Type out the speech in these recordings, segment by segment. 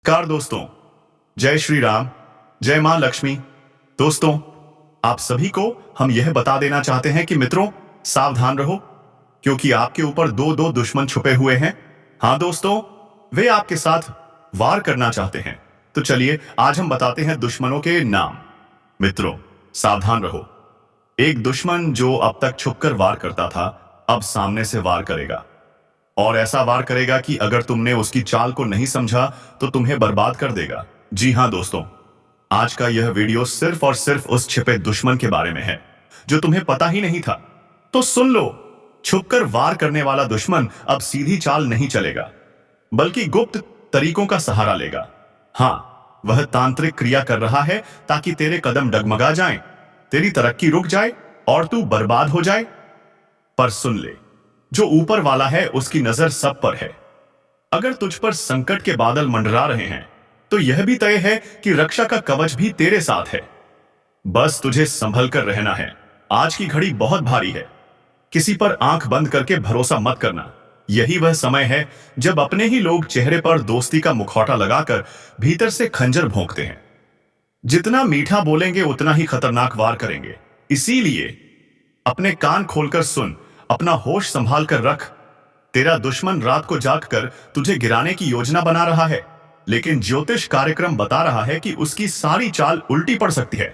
नमस्कार दोस्तों। जय श्री राम, जय मां लक्ष्मी। दोस्तों, आप सभी को हम यह बता देना चाहते हैं कि मित्रों, सावधान रहो, क्योंकि आपके ऊपर दो दो दुश्मन छुपे हुए हैं। हाँ दोस्तों, वे आपके साथ वार करना चाहते हैं। तो चलिए आज हम बताते हैं दुश्मनों के नाम। मित्रों, सावधान रहो। एक दुश्मन जो अब तक छुपकर वार करता था, अब सामने से वार करेगा, और ऐसा वार करेगा कि अगर तुमने उसकी चाल को नहीं समझा तो तुम्हें बर्बाद कर देगा। जी हां दोस्तों, आज का यह वीडियो सिर्फ और सिर्फ उस छिपे दुश्मन के बारे में है जो तुम्हें पता ही नहीं था। तो सुन लो, छुपकर वार करने वाला दुश्मन अब सीधी चाल नहीं चलेगा, बल्कि गुप्त तरीकों का सहारा लेगा। हाँ, वह तांत्रिक क्रिया कर रहा है ताकि तेरे कदम डगमगा जाएं, तेरी तरक्की रुक जाए और तू बर्बाद हो जाए। पर सुन ले, जो ऊपर वाला है उसकी नजर सब पर है। अगर तुझ पर संकट के बादल मंडरा रहे हैं तो यह भी तय है कि रक्षा का कवच भी तेरे साथ है। बस तुझे संभल कर रहना है। आज की घड़ी बहुत भारी है। किसी पर आंख बंद करके भरोसा मत करना। यही वह समय है जब अपने ही लोग चेहरे पर दोस्ती का मुखौटा लगाकर भीतर से खंजर भोंकते हैं। जितना मीठा बोलेंगे उतना ही खतरनाक वार करेंगे। इसीलिए अपने कान खोलकर सुन, अपना होश संभाल कर रख। तेरा दुश्मन रात को जागकर तुझे गिराने की योजना बना रहा है, लेकिन ज्योतिष कार्यक्रम बता रहा है कि उसकी सारी चाल उल्टी पड़ सकती है।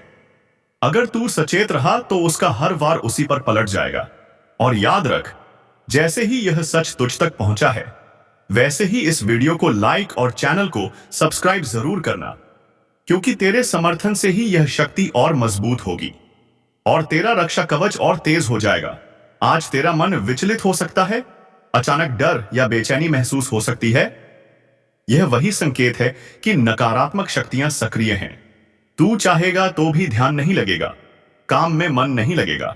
अगर तू सचेत रहा तो उसका हर वार उसी पर पलट जाएगा। और याद रख, जैसे ही यह सच तुझ तक पहुंचा है, वैसे ही इस वीडियो को लाइक और चैनल को सब्सक्राइब जरूर करना, क्योंकि तेरे समर्थन से ही यह शक्ति और मजबूत होगी और तेरा रक्षा कवच और तेज हो जाएगा। आज तेरा मन विचलित हो सकता है, अचानक डर या बेचैनी महसूस हो सकती है। यह वही संकेत है कि नकारात्मक शक्तियां सक्रिय हैं। तू चाहेगा तो भी ध्यान नहीं लगेगा, काम में मन नहीं लगेगा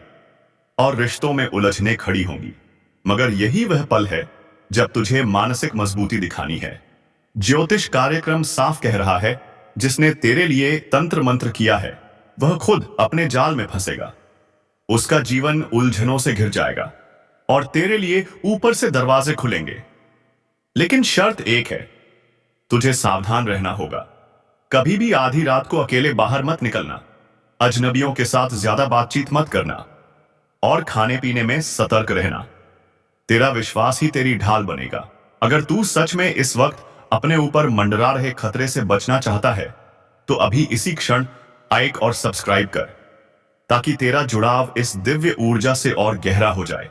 और रिश्तों में उलझने खड़ी होंगी। मगर यही वह पल है जब तुझे मानसिक मजबूती दिखानी है। ज्योतिष कार्यक्रम साफ कह रहा है, जिसने तेरे लिए तंत्र मंत्र किया है वह खुद अपने जाल में फंसेगा। उसका जीवन उलझनों से घिर जाएगा और तेरे लिए ऊपर से दरवाजे खुलेंगे। लेकिन शर्त एक है, तुझे सावधान रहना होगा। कभी भी आधी रात को अकेले बाहर मत निकलना, अजनबियों के साथ ज्यादा बातचीत मत करना और खाने पीने में सतर्क रहना। तेरा विश्वास ही तेरी ढाल बनेगा। अगर तू सच में इस वक्त अपने ऊपर मंडरा रहे खतरे से बचना चाहता है तो अभी इसी क्षण लाइक और सब्सक्राइब कर, ताकि तेरा जुड़ाव इस दिव्य ऊर्जा से और गहरा हो जाए।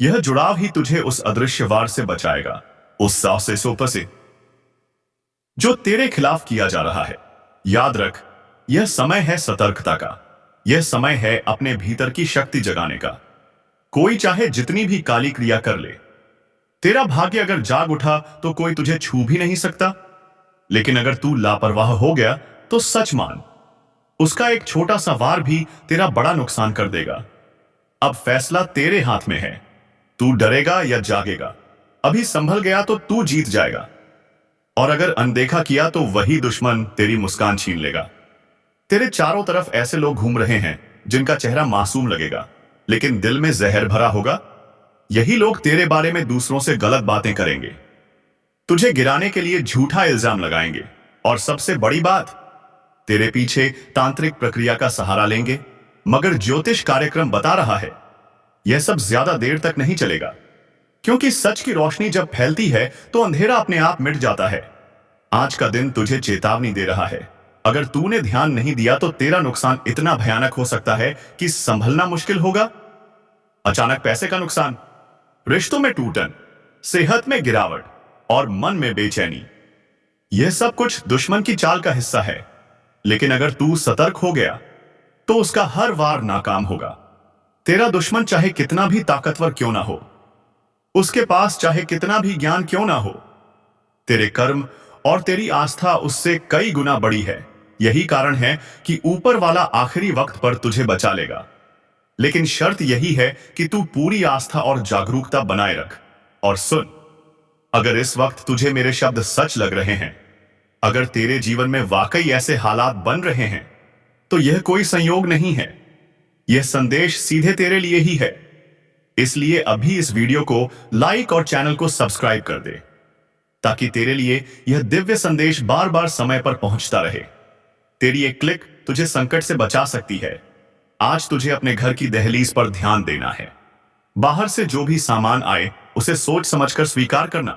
यह जुड़ाव ही तुझे उस अदृश्य वार से बचाएगा, उस साहस से जो तेरे खिलाफ किया जा रहा है। याद रख, यह समय है सतर्कता का। यह समय है अपने भीतर की शक्ति जगाने का। कोई चाहे जितनी भी काली क्रिया कर ले, तेरा भाग्य अगर जाग उठा तो कोई तुझे छू भी नहीं सकता। लेकिन अगर तू लापरवाह हो गया तो सच मान, उसका एक छोटा सा वार भी तेरा बड़ा नुकसान कर देगा। अब फैसला तेरे हाथ में है, तू डरेगा या जागेगा। अभी संभल गया तो तू जीत जाएगा, और अगर अनदेखा किया तो वही दुश्मन तेरी मुस्कान छीन लेगा। तेरे चारों तरफ ऐसे लोग घूम रहे हैं जिनका चेहरा मासूम लगेगा, लेकिन दिल में जहर भरा होगा। यही लोग तेरे बारे में दूसरों से गलत बातें करेंगे, तुझे गिराने के लिए झूठा इल्जाम लगाएंगे, और सबसे बड़ी बात, तेरे पीछे तांत्रिक प्रक्रिया का सहारा लेंगे। मगर ज्योतिष कार्यक्रम बता रहा है, यह सब ज्यादा देर तक नहीं चलेगा, क्योंकि सच की रोशनी जब फैलती है तो अंधेरा अपने आप मिट जाता है। आज का दिन तुझे चेतावनी दे रहा है। अगर तूने ध्यान नहीं दिया तो तेरा नुकसान इतना भयानक हो सकता है कि संभलना मुश्किल होगा। अचानक पैसे का नुकसान, रिश्तों में टूटन, सेहत में गिरावट और मन में बेचैनी, यह सब कुछ दुश्मन की चाल का हिस्सा है। लेकिन अगर तू सतर्क हो गया तो उसका हर वार नाकाम होगा। तेरा दुश्मन चाहे कितना भी ताकतवर क्यों ना हो, उसके पास चाहे कितना भी ज्ञान क्यों ना हो, तेरे कर्म और तेरी आस्था उससे कई गुना बड़ी है। यही कारण है कि ऊपर वाला आखिरी वक्त पर तुझे बचा लेगा। लेकिन शर्त यही है कि तू पूरी आस्था और जागरूकता बनाए रख। और सुन, अगर इस वक्त तुझे मेरे शब्द सच लग रहे हैं, अगर तेरे जीवन में वाकई ऐसे हालात बन रहे हैं, तो यह कोई संयोग नहीं है, यह संदेश सीधे तेरे लिए ही है। इसलिए अभी इस वीडियो को लाइक और चैनल को सब्सक्राइब कर दे। ताकि तेरे लिए यह दिव्य संदेश बार बार समय पर पहुंचता रहे। तेरी एक क्लिक तुझे संकट से बचा सकती है। आज तुझे अपने घर की दहलीज पर ध्यान देना है। बाहर से जो भी सामान आए उसे सोच समझकर स्वीकार करना,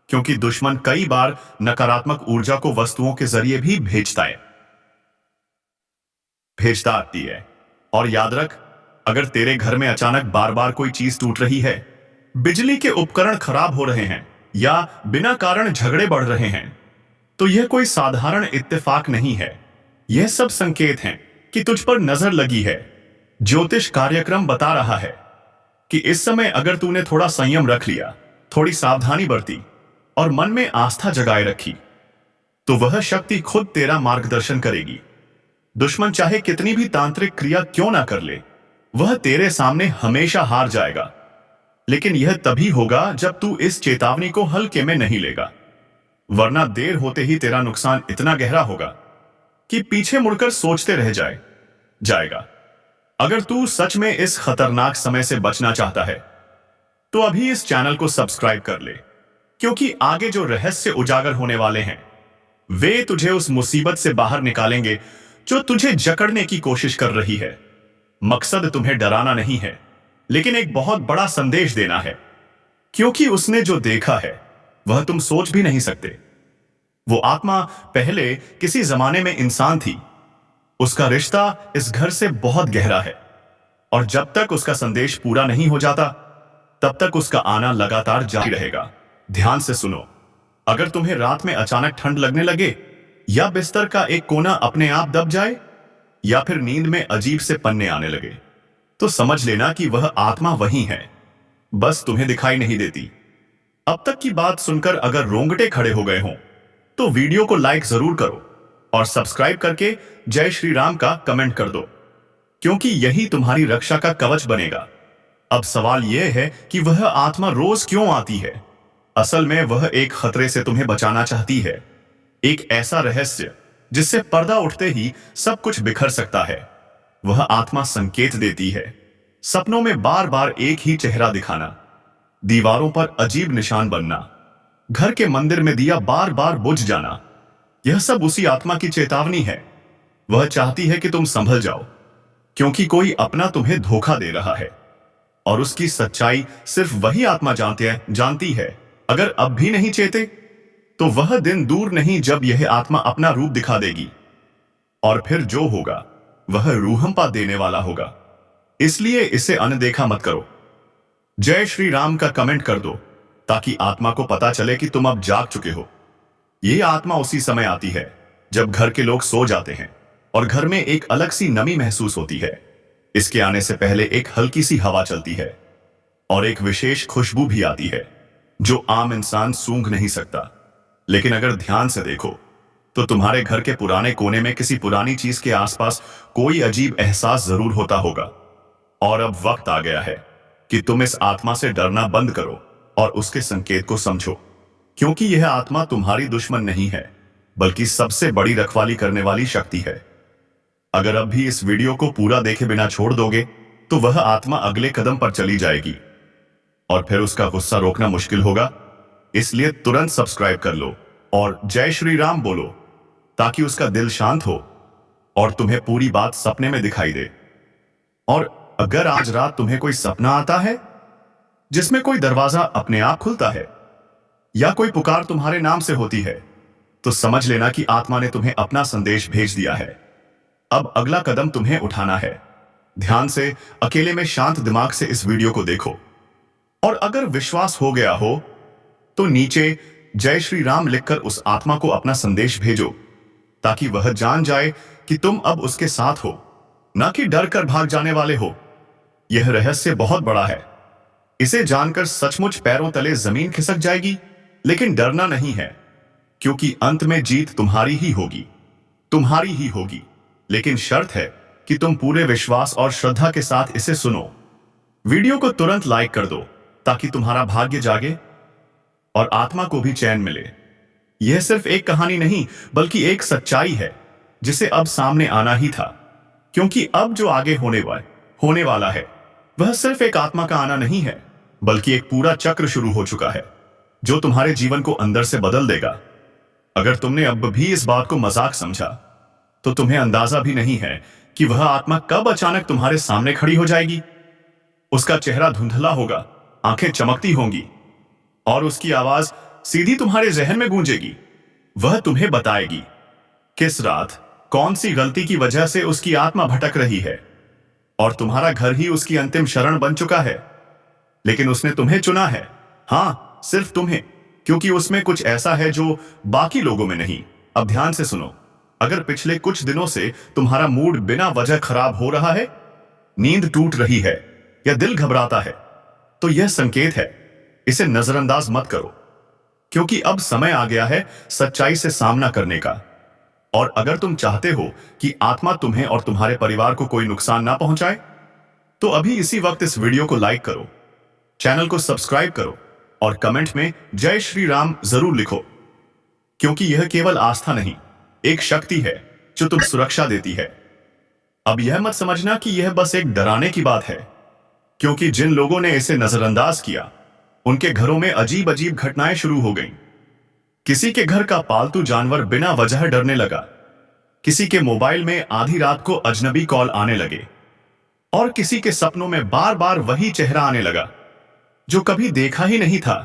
क्योंकि दुश्मन कई बार नकारात्मक ऊर्जा को वस्तुओं के जरिए भी भेजता आती है। और याद रख, अगर तेरे घर में अचानक बार बार कोई चीज टूट रही है, बिजली के उपकरण खराब हो रहे हैं या बिना कारण झगड़े बढ़ रहे हैं, तो यह कोई साधारण इत्तेफाक नहीं है। यह सब संकेत हैं कि तुझ पर नजर लगी है। ज्योतिष कार्यक्रम बता रहा है कि इस समय अगर तूने थोड़ा संयम रख लिया, थोड़ी सावधानी बरती और मन में आस्था जगाए रखी, तो वह शक्ति खुद तेरा मार्गदर्शन करेगी। दुश्मन चाहे कितनी भी तांत्रिक क्रिया क्यों ना कर ले, वह तेरे सामने हमेशा हार जाएगा। लेकिन यह तभी होगा जब तू इस चेतावनी को हल्के में नहीं लेगा, वरना देर होते ही तेरा नुकसान इतना गहरा होगा कि पीछे मुड़कर सोचते रह जाएगा। अगर तू सच में इस खतरनाक समय से बचना चाहता है, तो अभी इस चैनल को सब्सक्राइब कर ले, क्योंकि आगे जो रहस्य उजागर होने वाले हैं, वे तुझे उस मुसीबत से बाहर निकालेंगे जो तुझे जकड़ने की कोशिश कर रही है। मकसद तुम्हें डराना नहीं है, लेकिन एक बहुत बड़ा संदेश देना है, क्योंकि उसने जो देखा है वह तुम सोच भी नहीं सकते। वो आत्मा पहले किसी जमाने में इंसान थी। उसका रिश्ता इस घर से बहुत गहरा है, और जब तक उसका संदेश पूरा नहीं हो जाता, तब तक उसका आना लगातार जारी रहेगा। ध्यान से सुनो, अगर तुम्हें रात में अचानक ठंड लगने लगे, या बिस्तर का एक कोना अपने आप दब जाए, या फिर नींद में अजीब से पन्ने आने लगे, तो समझ लेना कि वह आत्मा वही है, बस तुम्हें दिखाई नहीं देती। अब तक की बात सुनकर अगर रोंगटे खड़े हो गए हों, तो वीडियो को लाइक जरूर करो और सब्सक्राइब करके जय श्री राम का कमेंट कर दो, क्योंकि यही तुम्हारी रक्षा का कवच बनेगा। अब सवाल यह है कि वह आत्मा रोज क्यों आती है। असल में वह एक खतरे से तुम्हें बचाना चाहती है, एक ऐसा रहस्य जिससे पर्दा उठते ही सब कुछ बिखर सकता है। वह आत्मा संकेत देती है, सपनों में बार बार एक ही चेहरा दिखाना, दीवारों पर अजीब निशान बनना, घर के मंदिर में दिया बार बार बुझ जाना। यह सब उसी आत्मा की चेतावनी है। वह चाहती है कि तुम संभल जाओ, क्योंकि कोई अपना तुम्हें धोखा दे रहा है, और उसकी सच्चाई सिर्फ वही आत्मा जानती है। अगर अब भी नहीं चेते, तो वह दिन दूर नहीं जब यह आत्मा अपना रूप दिखा देगी, और फिर जो होगा वह रूहंपा देने वाला होगा। इसलिए इसे अनदेखा मत करो। जय श्री राम का कमेंट कर दो, ताकि आत्मा को पता चले कि तुम अब जाग चुके हो। यह आत्मा उसी समय आती है जब घर के लोग सो जाते हैं और घर में एक अलग सी नमी महसूस होती है। इसके आने से पहले एक हल्की सी हवा चलती है और एक विशेष खुशबू भी आती है जो आम इंसान सूंघ नहीं सकता। लेकिन अगर ध्यान से देखो, तो तुम्हारे घर के पुराने कोने में किसी पुरानी चीज के आसपास कोई अजीब एहसास जरूर होता होगा। और अब वक्त आ गया है कि तुम इस आत्मा से डरना बंद करो और उसके संकेत को समझो, क्योंकि यह आत्मा तुम्हारी दुश्मन नहीं है, बल्कि सबसे बड़ी रखवाली करने वाली शक्ति है। अगर अब भी इस वीडियो को पूरा देखे बिना छोड़ दोगे, तो वह आत्मा अगले कदम पर चली जाएगी और फिर उसका गुस्सा रोकना मुश्किल होगा। इसलिए तुरंत सब्सक्राइब कर लो और जय श्री राम बोलो, ताकि उसका दिल शांत हो और तुम्हें पूरी बात सपने में दिखाई दे। और अगर आज रात तुम्हें कोई सपना आता है जिसमें कोई दरवाजा अपने आप खुलता है या कोई पुकार तुम्हारे नाम से होती है, तो समझ लेना कि आत्मा ने तुम्हें अपना संदेश भेज दिया है। अब अगला कदम तुम्हें उठाना है। ध्यान से, अकेले में शांत दिमाग से इस वीडियो को देखो, और अगर विश्वास हो गया हो तो नीचे जय श्री राम लिखकर उस आत्मा को अपना संदेश भेजो, ताकि वह जान जाए कि तुम अब उसके साथ हो, ना कि डर कर भाग जाने वाले हो। यह रहस्य बहुत बड़ा है। इसे जानकर सचमुच पैरों तले जमीन खिसक जाएगी, लेकिन डरना नहीं है, क्योंकि अंत में जीत तुम्हारी ही होगी। लेकिन शर्त है कि तुम पूरे विश्वास और श्रद्धा के साथ इसे सुनो। वीडियो को तुरंत लाइक कर दो, ताकि तुम्हारा भाग्य जागे और आत्मा को भी चैन मिले। यह सिर्फ एक कहानी नहीं, बल्कि एक सच्चाई है जिसे अब सामने आना ही था, क्योंकि अब जो आगे होने वाला है, वह सिर्फ एक आत्मा का आना नहीं है, बल्कि एक पूरा चक्र शुरू हो चुका है। जो तुम्हारे जीवन को अंदर से बदल देगा। अगर तुमने अब भी इस बात को मजाक समझा तो तुम्हें अंदाजा भी नहीं है कि वह आत्मा कब अचानक तुम्हारे सामने खड़ी हो जाएगी। उसका चेहरा धुंधला होगा, आंखें चमकती होंगी और उसकी आवाज सीधी तुम्हारे जहन में गूंजेगी। वह तुम्हें बताएगी किस रात कौन सी गलती की वजह से उसकी आत्मा भटक रही है और तुम्हारा घर ही उसकी अंतिम शरण बन चुका है। लेकिन उसने तुम्हें चुना है, हां, सिर्फ तुम्हें, क्योंकि उसमें कुछ ऐसा है जो बाकी लोगों में नहीं। अब ध्यान से सुनो, अगर पिछले कुछ दिनों से तुम्हारा मूड बिना वजह खराब हो रहा है, नींद टूट रही है या दिल घबराता है, तो यह संकेत है। इसे नजरअंदाज मत करो, क्योंकि अब समय आ गया है सच्चाई से सामना करने का। और अगर तुम चाहते हो कि आत्मा तुम्हें और तुम्हारे परिवार को कोई नुकसान ना पहुंचाए, तो अभी इसी वक्त इस वीडियो को लाइक करो, चैनल को सब्सक्राइब करो और कमेंट में जय श्री राम जरूर लिखो, क्योंकि यह केवल आस्था नहीं, एक शक्ति है जो तुम्हें सुरक्षा देती है। अब यह मत समझना कि यह बस एक डराने की बात है, क्योंकि जिन लोगों ने इसे नजरअंदाज किया, उनके घरों में अजीब अजीब घटनाएं शुरू हो गईं। किसी के घर का पालतू जानवर बिना वजह डरने लगा, किसी के मोबाइल में आधी रात को अजनबी कॉल आने लगे और किसी के सपनों में बार बार वही चेहरा आने लगा जो कभी देखा ही नहीं था।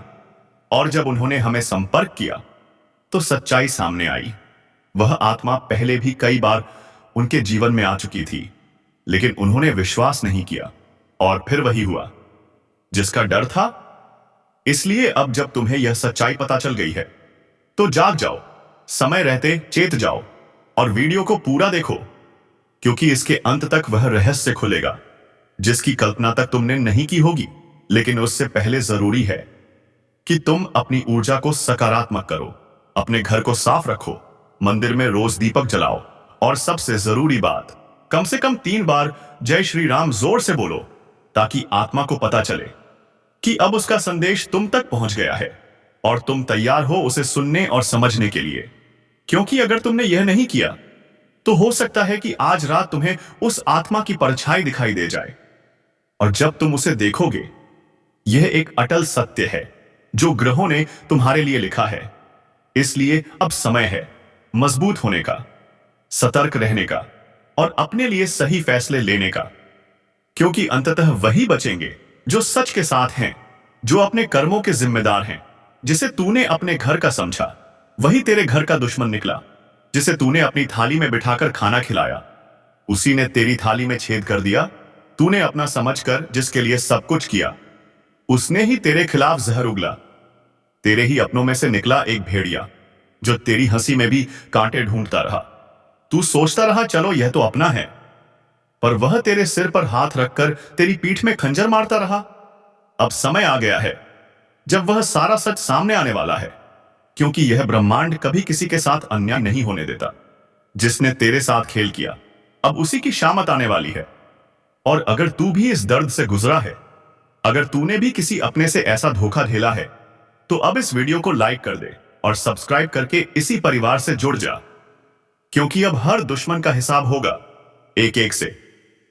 और जब उन्होंने हमें संपर्क किया तो सच्चाई सामने आई। वह आत्मा पहले भी कई बार उनके जीवन में आ चुकी थी, लेकिन उन्होंने विश्वास नहीं किया और फिर वही हुआ जिसका डर था। इसलिए अब जब तुम्हें यह सच्चाई पता चल गई है तो जाग जाओ, समय रहते चेत जाओ और वीडियो को पूरा देखो, क्योंकि इसके अंत तक वह रहस्य खुलेगा जिसकी कल्पना तक तुमने नहीं की होगी। लेकिन उससे पहले जरूरी है कि तुम अपनी ऊर्जा को सकारात्मक करो, अपने घर को साफ रखो, मंदिर में रोज दीपक जलाओ और सबसे जरूरी बात, कम से कम 3 बार जय श्री राम जोर से बोलो, ताकि आत्मा को पता चले कि अब उसका संदेश तुम तक पहुंच गया है और तुम तैयार हो उसे सुनने और समझने के लिए। क्योंकि अगर तुमने यह नहीं किया तो हो सकता है कि आज रात तुम्हें उस आत्मा की परछाई दिखाई दे जाए, और जब तुम उसे देखोगे, यह एक अटल सत्य है जो ग्रहों ने तुम्हारे लिए लिखा है। इसलिए अब समय है मजबूत होने का, सतर्क रहने का और अपने लिए सही फैसले लेने का, क्योंकि अंततः वही बचेंगे जो सच के साथ हैं, जो अपने कर्मों के जिम्मेदार हैं। जिसे तूने अपने घर का समझा, वही तेरे घर का दुश्मन निकला। जिसे तूने अपनी थाली में बिठाकर खाना खिलाया, उसी ने तेरी थाली में छेद कर दिया। तूने अपना समझकर जिसके लिए सब कुछ किया, उसने ही तेरे खिलाफ जहर उगला। तेरे ही अपनों में से निकला एक भेड़िया जो तेरी हंसी में भी कांटे ढूंढता रहा। तू सोचता रहा चलो यह तो अपना है, पर वह तेरे सिर पर हाथ रखकर तेरी पीठ में खंजर मारता रहा। अब समय आ गया है जब वह सारा सच सामने आने वाला है, क्योंकि यह ब्रह्मांड कभी किसी के साथ अन्याय नहीं होने देता। जिसने तेरे साथ खेल किया, अब उसी की शामत आने वाली है। और अगर तू भी इस दर्द से गुजरा है, अगर तूने भी किसी अपने से ऐसा धोखा झेला है, तो अब इस वीडियो को लाइक कर दे और सब्सक्राइब करके इसी परिवार से जुड़ जा, क्योंकि अब हर दुश्मन का हिसाब होगा एक एक से।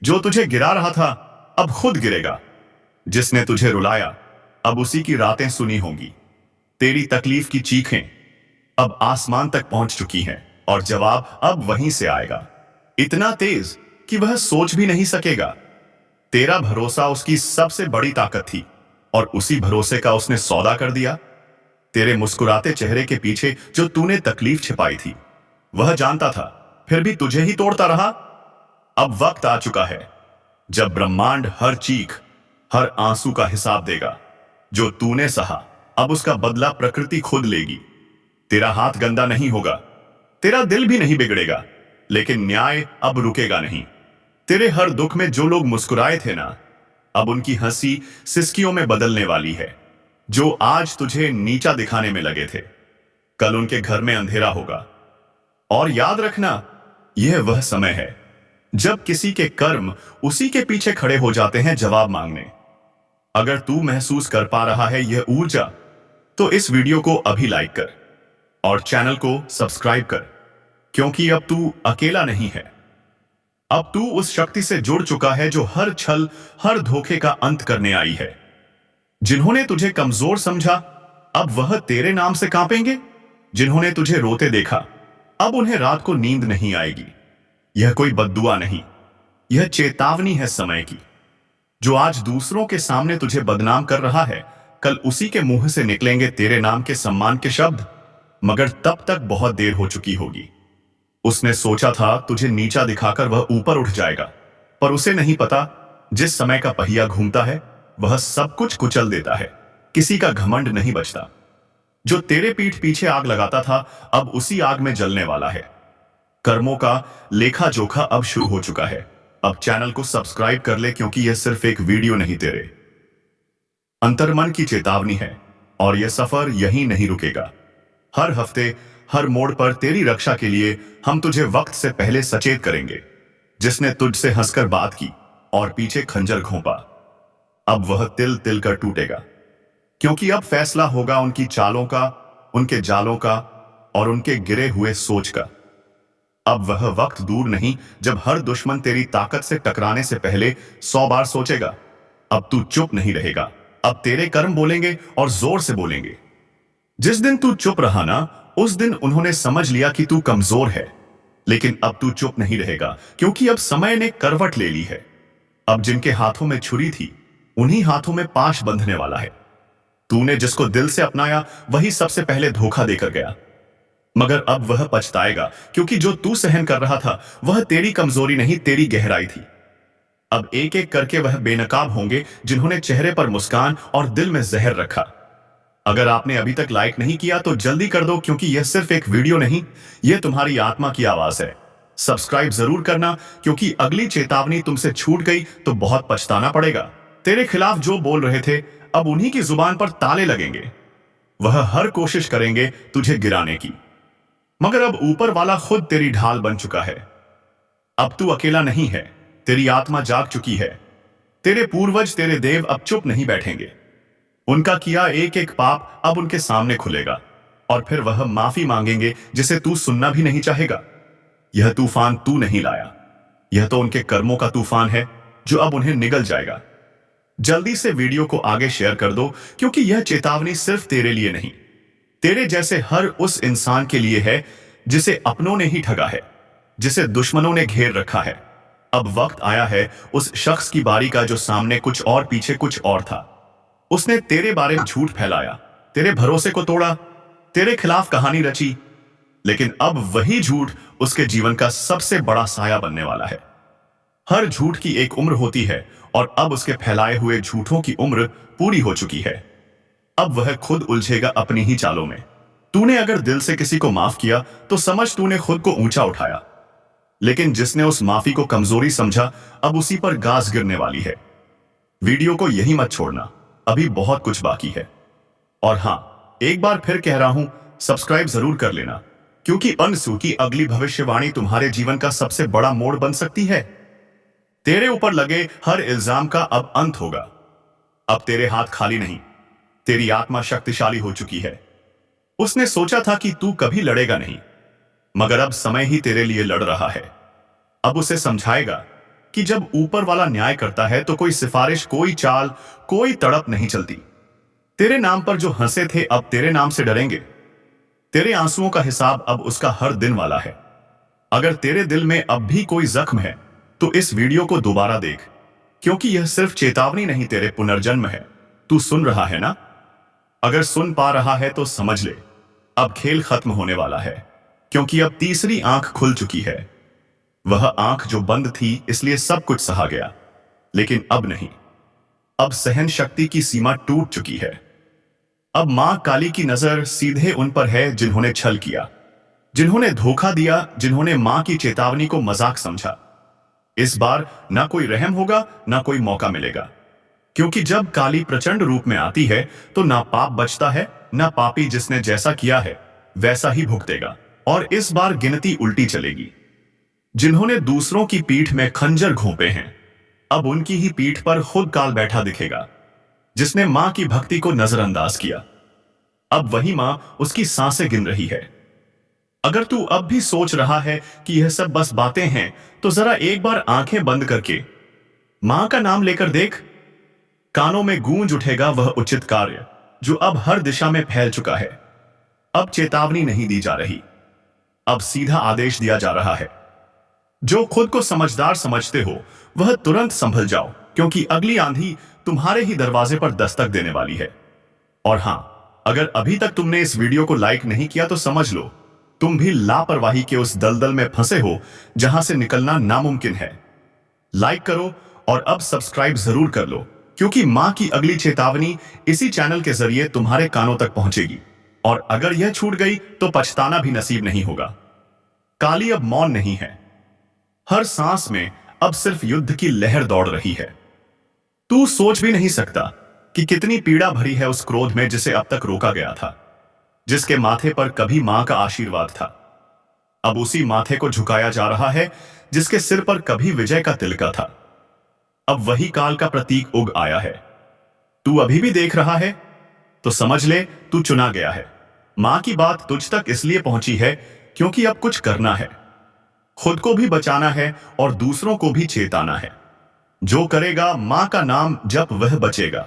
जो तुझे गिरा रहा था अब खुद गिरेगा, जिसने तुझे रुलाया अब उसी की रातें सुनी होंगी। तेरी तकलीफ की चीखें अब आसमान तक पहुंच चुकी हैं और जवाब अब वहीं से आएगा, इतना तेज कि वह सोच भी नहीं सकेगा। तेरा भरोसा उसकी सबसे बड़ी ताकत थी और उसी भरोसे का उसने सौदा कर दिया। तेरे मुस्कुराते चेहरे के पीछे जो तूने तकलीफ छिपाई थी, वह जानता था, फिर भी तुझे ही तोड़ता रहा। अब वक्त आ चुका है जब ब्रह्मांड हर चीख, हर आंसू का हिसाब देगा। जो तूने सहा, अब उसका बदला प्रकृति खुद लेगी। तेरा हाथ गंदा नहीं होगा, तेरा दिल भी नहीं बिगड़ेगा, लेकिन न्याय अब रुकेगा नहीं। तेरे हर दुख में जो लोग मुस्कुराए थे ना, अब उनकी हंसी सिसकियों में बदलने वाली है। जो आज तुझे नीचा दिखाने में लगे थे, कल उनके घर में अंधेरा होगा। और याद रखना, यह वह समय है जब किसी के कर्म उसी के पीछे खड़े हो जाते हैं जवाब मांगने। अगर तू महसूस कर पा रहा है यह ऊर्जा, तो इस वीडियो को अभी लाइक कर और चैनल को सब्सक्राइब कर, क्योंकि अब तू अकेला नहीं है। अब तू उस शक्ति से जुड़ चुका है जो हर छल, हर धोखे का अंत करने आई है। जिन्होंने तुझे कमजोर समझा, अब वह तेरे नाम से कांपेंगे। जिन्होंने तुझे रोते देखा, अब उन्हें रात को नींद नहीं आएगी। यह कोई बद्दुआ नहीं, यह चेतावनी है समय की। जो आज दूसरों के सामने तुझे बदनाम कर रहा है, कल उसी के मुंह से निकलेंगे तेरे नाम के सम्मान के शब्द, मगर तब तक बहुत देर हो चुकी होगी। उसने सोचा था तुझे नीचा दिखाकर वह ऊपर उठ जाएगा, पर उसे नहीं पता जिस समय का पहिया घूमता है वह सब कुछ कुचल देता है। किसी का घमंड नहीं बचता। जो तेरे पीठ पीछे आग लगाता था, अब उसी आग में जलने वाला है। कर्मों का लेखा जोखा अब शुरू हो चुका है। अब चैनल को सब्सक्राइब कर ले, क्योंकि यह सिर्फ एक वीडियो नहीं, तेरे अंतर्मन की चेतावनी है। और यह सफर यहीं नहीं रुकेगा। हर हफ्ते हर मोड़ पर तेरी रक्षा के लिए हम तुझे वक्त से पहले सचेत करेंगे। जिसने तुझसे हंसकर बात की और पीछे खंजर घोंपा, अब वह तिल तिल कर टूटेगा। क्योंकि अब फैसला होगा उनकी चालों का, उनके जालों का और उनके गिरे हुए सोच का। अब वह वक्त दूर नहीं जब हर दुश्मन तेरी ताकत से टकराने से पहले 100 बार सोचेगा। अब तू चुप नहीं रहेगा। अब तेरे कर्म बोलेंगे और जोर से बोलेंगे। जिस दिन तू चुप रहा ना, उस दिन उन्होंने समझ लिया कि तू कमजोर है। लेकिन अब तू चुप नहीं रहेगा, क्योंकि अब समय ने करवट ले ली है। अब जिनके हाथों में छुरी थी, उन्हीं हाथों में पाश बंधने वाला है। तूने जिसको दिल से अपनाया, वही सबसे पहले धोखा देकर गया। मगर अब वह पछताएगा, क्योंकि जो तू सहन कर रहा था वह तेरी कमजोरी नहीं, तेरी गहराई थी। अब एक एक करके वह बेनकाब होंगे जिन्होंने चेहरे पर मुस्कान और दिल में जहर रखा। अगर आपने अभी तक लाइक नहीं किया तो जल्दी कर दो, क्योंकि यह सिर्फ एक वीडियो नहीं, यह तुम्हारी आत्मा की आवाज है। सब्सक्राइब जरूर करना, क्योंकि अगली चेतावनी तुमसे छूट गई तो बहुत पछताना पड़ेगा। तेरे खिलाफ जो बोल रहे थे, अब उन्हीं की जुबान पर ताले लगेंगे। वह हर कोशिश करेंगे तुझे गिराने की, मगर अब ऊपर वाला खुद तेरी ढाल बन चुका है। अब तू अकेला नहीं है, तेरी आत्मा जाग चुकी है। तेरे पूर्वज, तेरे देव अब चुप नहीं बैठेंगे। उनका किया एक एक पाप अब उनके सामने खुलेगा, और फिर वह माफी मांगेंगे जिसे तू सुनना भी नहीं चाहेगा। यह तूफान तू नहीं लाया, यह तो उनके कर्मों का तूफान है जो अब उन्हें निगल जाएगा। जल्दी से वीडियो को आगे शेयर कर दो, क्योंकि यह चेतावनी सिर्फ तेरे लिए नहीं, तेरे जैसे हर उस इंसान के लिए है जिसे अपनों ने ही ठगा है, जिसे दुश्मनों ने घेर रखा है। अब वक्त आया है उस शख्स की बारी का जो सामने कुछ और पीछे कुछ और था। उसने तेरे बारे में झूठ फैलाया, तेरे भरोसे को तोड़ा, तेरे खिलाफ कहानी रची। लेकिन अब वही झूठ उसके जीवन का सबसे बड़ा साया बनने वाला है। हर झूठ की एक उम्र होती है, और अब उसके फैलाए हुए झूठों की उम्र पूरी हो चुकी है। अब वह खुद उलझेगा अपनी ही चालों में। तूने अगर दिल से किसी को माफ किया तो समझ तूने खुद को ऊंचा उठाया, लेकिन जिसने उस माफी को कमजोरी समझा, अब उसी पर गाज गिरने वाली है। वीडियो को यही मत छोड़ना, अभी बहुत कुछ बाकी है। और हां, एक बार फिर कह रहा हूं, सब्सक्राइब जरूर कर लेना, क्योंकि अनसू की अगली भविष्यवाणी तुम्हारे जीवन का सबसे बड़ा मोड़ बन सकती है। तेरे ऊपर लगे हर इल्जाम का अब अंत होगा। अब तेरे हाथ खाली नहीं, तेरी आत्मा शक्तिशाली हो चुकी है। उसने सोचा था कि तू कभी लड़ेगा नहीं, मगर अब समय ही तेरे लिए लड़ रहा है। अब उसे समझाएगा कि जब ऊपर वाला न्याय करता है तो कोई सिफारिश, कोई चाल, कोई तड़प नहीं चलती। तेरे नाम पर जो हंसे थे अब तेरे नाम से डरेंगे। तेरे आंसुओं का हिसाब अब उसका हर दिन वाला है। अगर तेरे दिल में अब भी कोई जख्म है तो इस वीडियो को दोबारा देख, क्योंकि यह सिर्फ चेतावनी नहीं, तेरे पुनर्जन्म है। तू सुन रहा है ना? अगर सुन पा रहा है तो समझ ले, अब खेल खत्म होने वाला है, क्योंकि अब तीसरी आंख खुल चुकी है। वह आंख जो बंद थी इसलिए सब कुछ सहा गया, लेकिन अब नहीं। अब सहन शक्ति की सीमा टूट चुकी है। अब मां काली की नजर सीधे उन पर है जिन्होंने छल किया, जिन्होंने धोखा दिया, जिन्होंने मां की चेतावनी को मजाक समझा। इस बार ना कोई रहम होगा, ना कोई मौका मिलेगा, क्योंकि जब काली प्रचंड रूप में आती है तो ना पाप बचता है, ना पापी जिसने जैसा किया है वैसा ही भुगतेगा। और इस बार गिनती उल्टी चलेगी। जिन्होंने दूसरों की पीठ में खंजर घोंपे हैं, अब उनकी ही पीठ पर खुद काल बैठा दिखेगा। जिसने मां की भक्ति को नजरअंदाज किया, अब वही मां उसकी सांसें गिन रही है। अगर तू अब भी सोच रहा है कि यह सब बस बातें हैं, तो जरा एक बार आंखें बंद करके मां का नाम लेकर देख। कानों में गूंज उठेगा वह उचित कार्य, जो अब हर दिशा में फैल चुका है। अब चेतावनी नहीं दी जा रही, अब सीधा आदेश दिया जा रहा है। जो खुद को समझदार समझते हो वह तुरंत संभल जाओ, क्योंकि अगली आंधी तुम्हारे ही दरवाजे पर दस्तक देने वाली है। और हां, अगर अभी तक तुमने इस वीडियो को लाइक नहीं किया तो समझ लो तुम भी लापरवाही के उस दलदल में फंसे हो जहां से निकलना नामुमकिन है। लाइक करो और अब सब्सक्राइब जरूर कर लो, क्योंकि मां की अगली चेतावनी इसी चैनल के जरिए तुम्हारे कानों तक पहुंचेगी। और अगर यह छूट गई तो पछताना भी नसीब नहीं होगा। काली अब मौन नहीं है, हर सांस में अब सिर्फ युद्ध की लहर दौड़ रही है। तू सोच भी नहीं सकता कि कितनी पीड़ा भरी है उस क्रोध में जिसे अब तक रोका गया था, जिसके माथे पर कभी मां का आशीर्वाद था। अब उसी माथे को झुकाया जा रहा है जिसके सिर पर कभी विजय का तिलका था। अब वही काल का प्रतीक उग आया है। तू अभी भी देख रहा है तो समझ ले तू चुना गया है। मां की बात तुझ तक इसलिए पहुंची है क्योंकि अब कुछ करना है, खुद को भी बचाना है और दूसरों को भी चेताना है। जो करेगा मां का नाम जप वह बचेगा।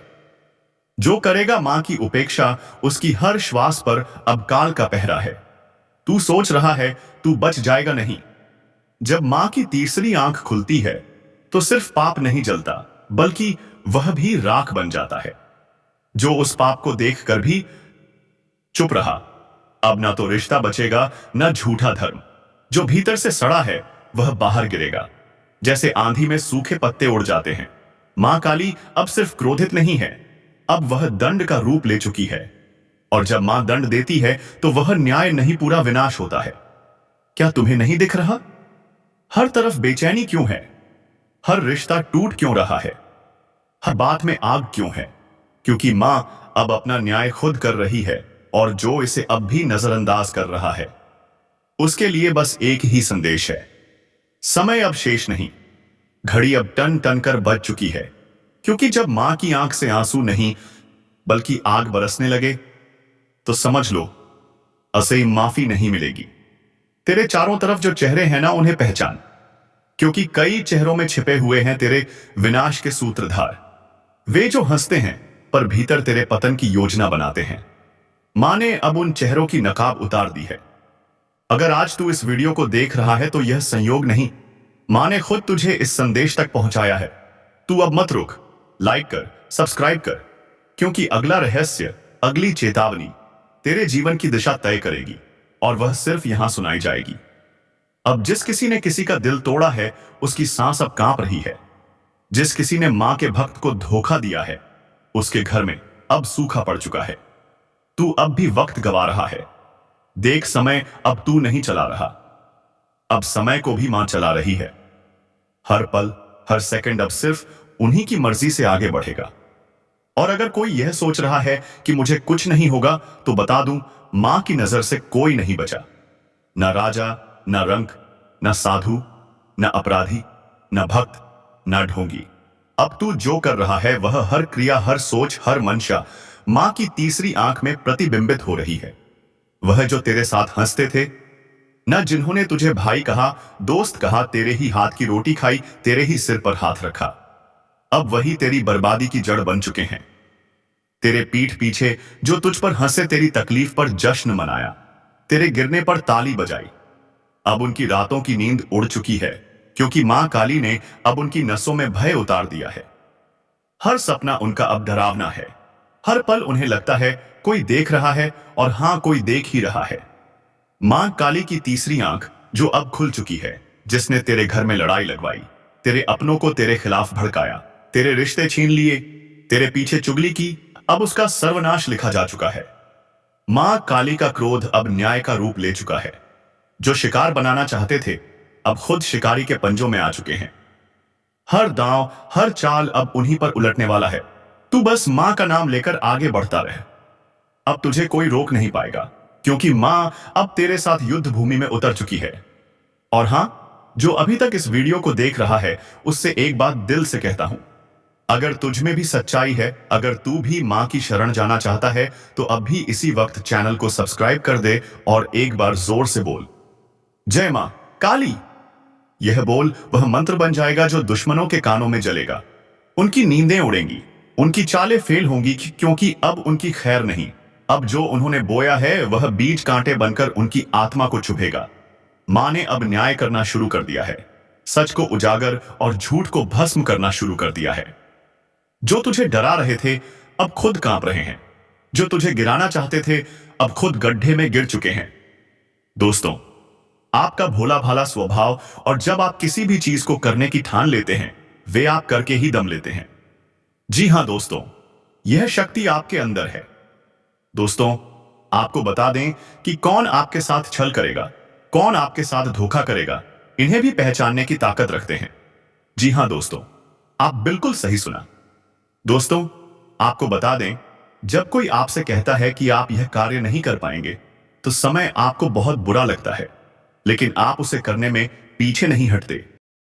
जो करेगा मां की उपेक्षा, उसकी हर श्वास पर अब काल का पहरा है। तू सोच रहा है तू बच जाएगा, नहीं। जब मां की तीसरी आंख खुलती है तो सिर्फ पाप नहीं जलता, बल्कि वह भी राख बन जाता है। जो उस पाप को देखकर भी चुप रहा, अब ना तो रिश्ता बचेगा ना झूठा धर्म। जो भीतर से सड़ा है वह बाहर गिरेगा, जैसे आंधी में सूखे पत्ते उड़ जाते हैं। मां काली अब सिर्फ क्रोधित नहीं है, अब वह दंड का रूप ले चुकी है। और जब मां दंड देती है तो वह न्याय नहीं, पूरा विनाश होता है। क्या तुम्हें नहीं दिख रहा? हर तरफ बेचैनी क्यों है? हर रिश्ता टूट क्यों रहा है? हर बात में आग क्यों है? क्योंकि मां अब अपना न्याय खुद कर रही है, और जो इसे अब भी नजरअंदाज कर रहा है उसके लिए बस एक ही संदेश है। समय अब शेष नहीं, घड़ी अब टन टन कर बज चुकी है। क्योंकि जब मां की आंख से आंसू नहीं बल्कि आग बरसने लगे तो समझ लो असही माफी नहीं मिलेगी। तेरे चारों तरफ जो चेहरे हैं ना, उन्हें पहचान, क्योंकि कई चेहरों में छिपे हुए हैं तेरे विनाश के सूत्रधार। वे जो हंसते हैं पर भीतर तेरे पतन की योजना बनाते हैं। मां ने अब उन चेहरों की नकाब उतार दी है। अगर आज तू इस वीडियो को देख रहा है तो यह संयोग नहीं, मां ने खुद तुझे इस संदेश तक पहुंचाया है। तू अब मत रुक, लाइक कर, सब्सक्राइब कर, क्योंकि अगला रहस्य, अगली चेतावनी तेरे जीवन की दिशा तय करेगी, और वह सिर्फ यहां सुनाई जाएगी। अब जिस किसी ने किसी का दिल तोड़ा है उसकी सांस अब कांप रही है। जिस किसी ने मां के भक्त को धोखा दिया है उसके घर में अब सूखा पड़ चुका है। तू अब भी वक्त गवा रहा है। देख, समय अब तू नहीं चला रहा, अब समय को भी मां चला रही है। हर पल, हर सेकंड अब सिर्फ उन्हीं की मर्जी से आगे बढ़ेगा। और अगर कोई यह सोच रहा है कि मुझे कुछ नहीं होगा, तो बता दूं, मां की नजर से कोई नहीं बचा। न राजा, न रंक, न साधु, न अपराधी, न भक्त, न ढोंगी। अब तू जो कर रहा है वह हर क्रिया, हर सोच, हर मंशा मां की तीसरी आंख में प्रतिबिंबित हो रही है। वह जो तेरे साथ हंसते थे, न जिन्होंने तुझे भाई कहा, दोस्त कहा, तेरे ही हाथ की रोटी खाई, तेरे ही सिर पर हाथ रखा, अब वही तेरी बर्बादी की जड़ बन चुके हैं। तेरे पीठ पीछे जो तुझ पर हंसे, तेरी तकलीफ पर जश्न मनाया, तेरे गिरने पर ताली बजाई, अब उनकी रातों की नींद उड़ चुकी है, क्योंकि मां काली ने अब उनकी नसों में भय उतार दिया है। हर सपना उनका अब डरावना है। हर पल उन्हें लगता है कोई देख रहा है, और हां, कोई देख ही रहा है। मां काली की तीसरी आंख जो अब खुल चुकी है, जिसने तेरे घर में लड़ाई लगवाई, तेरे अपनों को तेरे खिलाफ भड़काया, तेरे रिश्ते छीन लिए, तेरे पीछे चुगली की, अब उसका सर्वनाश लिखा जा चुका है। मां काली का क्रोध अब न्याय का रूप ले चुका है। जो शिकार बनाना चाहते थे अब खुद शिकारी के पंजों में आ चुके हैं। हर दांव, हर चाल अब उन्हीं पर उलटने वाला है। तू बस मां का नाम लेकर आगे बढ़ता रहे। अब तुझे कोई रोक नहीं पाएगा, क्योंकि मां अब तेरे साथ युद्ध भूमि में उतर चुकी है। और हां, जो अभी तक इस वीडियो को देख रहा है उससे एक बात दिल से कहता हूं, अगर तुझ में भी सच्चाई है, अगर तू भी मां की शरण जाना चाहता है, तो अब भी इसी वक्त चैनल को सब्सक्राइब कर दे और एक बार जोर से बोल, जय मां काली। यह बोल वह मंत्र बन जाएगा जो दुश्मनों के कानों में जलेगा, उनकी नींदें उड़ेंगी, उनकी चालें फेल होंगी क्योंकि अब उनकी खैर नहीं। अब जो उन्होंने बोया है वह बीज कांटे बनकर उनकी आत्मा को चुभेगा। मां ने अब न्याय करना शुरू कर दिया है, सच को उजागर और झूठ को भस्म करना शुरू कर दिया है। जो तुझे डरा रहे थे अब खुद कांप रहे हैं, जो तुझे गिराना चाहते थे अब खुद गड्ढे में गिर चुके हैं। दोस्तों, आपका भोला भाला स्वभाव और जब आप किसी भी चीज को करने की ठान लेते हैं वे आप करके ही दम लेते हैं। जी हां दोस्तों, यह शक्ति आपके अंदर है। दोस्तों, आपको बता दें कि कौन आपके साथ छल करेगा, कौन आपके साथ धोखा करेगा, इन्हें भी पहचानने की ताकत रखते हैं। जी हां दोस्तों, आप बिल्कुल सही सुना। दोस्तों, आपको बता दें, जब कोई आपसे कहता है कि आप यह कार्य नहीं कर पाएंगे तो समय आपको बहुत बुरा लगता है, लेकिन आप उसे करने में पीछे नहीं हटते।